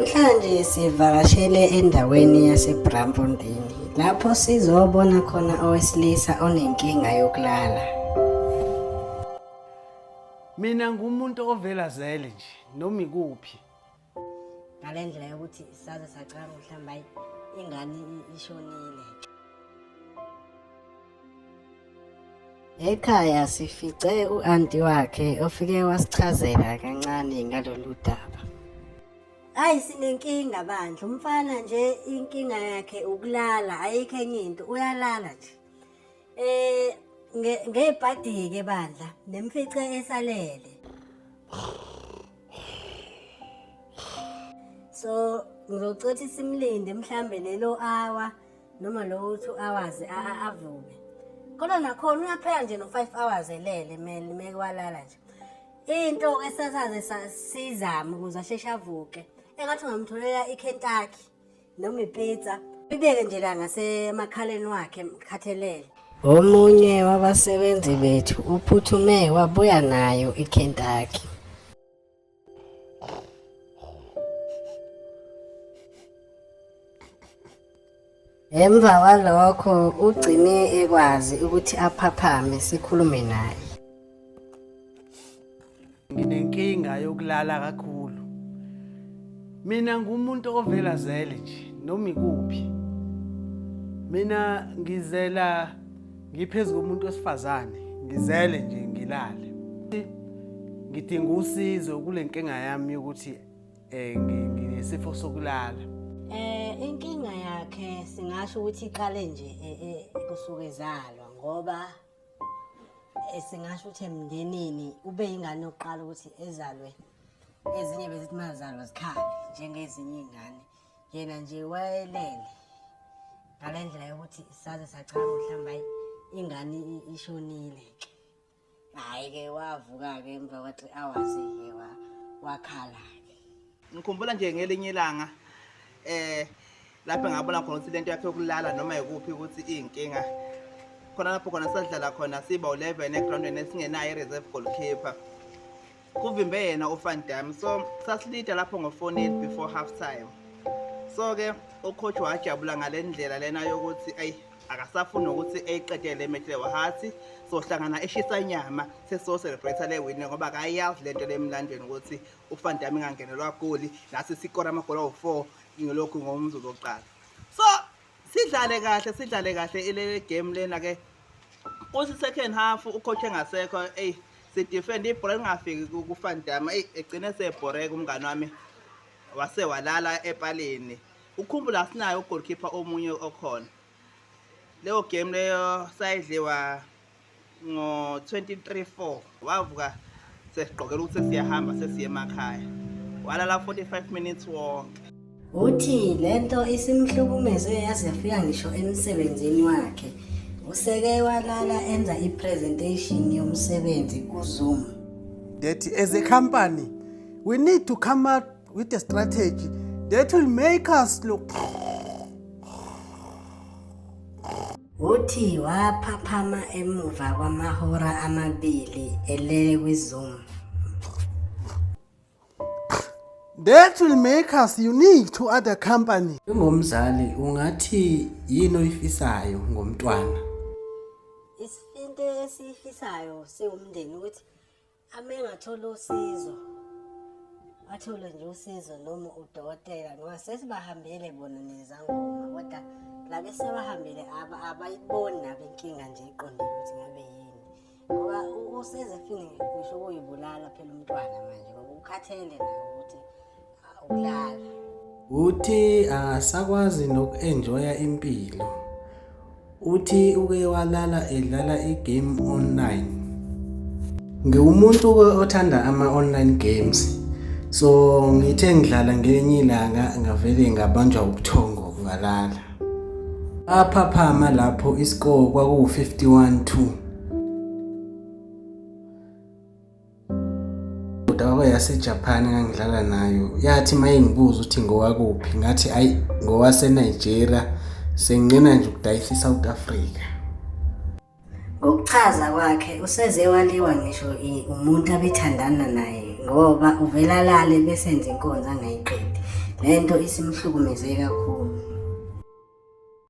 Namhlanje sivakashele endaweni yaseBraamfontein lapho sizobona khona owesilisa onenkinga yokulala. Mina ngumuntu ovela zele nje noma ikuphi. Ngalendlela yokuthi saze sacanga mhlamba ingane ishonile. Ekhaya sifice uanti wakhe ofike wasichazela kancane ngalolu daba. Hayi sinenkinga bandla, umfana nje inkinga yakhe ukulala, ayikho enye into, uyalala nje. Ngebhadi ke bandla, nemfice esalele. So ngizocela simlinde mhlambe lelo hour noma lo 2 hours avuke. Kodwa nakhona uyaphela nje no 5 hours elele mekwalala nje. Into esasaze sizama ukuze asheshe avuke. Engathi ngamtholela iKentucky noma ipizza. Ibeke nje la ngasemakhaleni wakhe mkhathelele. Omunye wabasebenzi bethu uphuthume wabuya nayo iKentucky. Emva kwalokho ugcine ekwazi ukuthi aphaphame sikhulume naye. Nginenkinga yokulala kakhulu. Mina ngumuntu ovela zele nje noma ikuphi. Mina ngizela ngiphezulu komuntu wesifazane, ngizele nje ngilale. Ngidinga usizo kule nkinga yami ukuthi nginesifo sokulala. Inkinga yakhe singasho ukuthi iqale nje kusuka ezalwa ngoba singasho ukuthi emndenini ube ingane yokuqala ukuthi ezalwe. Ezinye bezithi mazalwa zikhali njengezinye izingane. Yena nje wayelele. Ngalendlela yokuthi saze sacanga mhlamba ingane ishonile. Hayi ke wavuka ke emva kwa 3 hours ke wakhala ke. Ngikhumbula nje ngelinye ilanga lapho ngabona khona ukuthi lento yakhe yokulala noma yikuphi ukuthi inkinga khona lapho khona sadlala khona siba u11 egroundweni esingenayo ireserve goalkeeper kuvimbe yena uFan Dam, so sasilida lapho ngo4-0 before half time. So ke ucoach wajabula ngalendlela lena yokuthi akasafuna ukuthi eyiqedele match leyo hathi sohlangana eshisa inyama seso celebrate le win ngoba akayazi lento lemlandweni ukuthi uFan Dam ingangenelwa goli nasi sikora amagoli awu4 ngilokhu ngomzuzu oqala. So sidlale kahle ile game lena ke kuthi second half ucoach engasekho si defend ibhola ingafiki kuFan Dam egcine sebhoreka umngane wami wase walala epaleni. Ukhumbula sinayo ugoalkeeper omunye okhona. Leyo game leyo sayidliwa ngo23-4 wavuka sesiqokela ukuthi siyahamba sesiye emakhaya. Walala 45 minutes wonke. Uthi lento isimhlukumeze yaze yafika ngisho emsebenzini wakhe. Useke walala enza ipresentation yomsebenzi kuZoom. That as a company we need to come up with a strategy that will make us look. Uthi waphaphama emuva kwamahora amabili elele kwiZoom. That will make us unique to other companies. Ngomzali ungathi yini oyifisayo ngomntwana? Isinto esifisayo siwumndeni ukuthi amengathola usizo. Athole nje usizo noma udokotela ngoba sesibahambele bona nezangoma kodwa la bese bahambele abayiboni nabenkinga nje iqondile ukuthi ngabe yini. Ngoba useze fini ngisho ukuyibulala phela umntwana manje ngoba ukhathele nayo ukuthi ukulala. Uthi asakwazi nokuenjoya impilo. Uthi uke walala edlala igame online. Ngiwumuntu othanda ama-online games. So ngithe ngidlala ngenye ilanga ngavele ngabanjwa ubuthongo ngalala. Aphaphama lapho iscore kwaku 51-2. Dawa yaseJapan ngangidlala nayo. Yathi mayingibuza ukuthi ngowakuphi ngathi ngowase Nigeria sengcina nje ukudayisa eSouth Africa. Ukuchaza kwakhe useze waliwa ngisho umuntu abethandana naye ngoba uvela lale besenza inkonzo angayiqedi. lento isimhlukumeze kakhulu.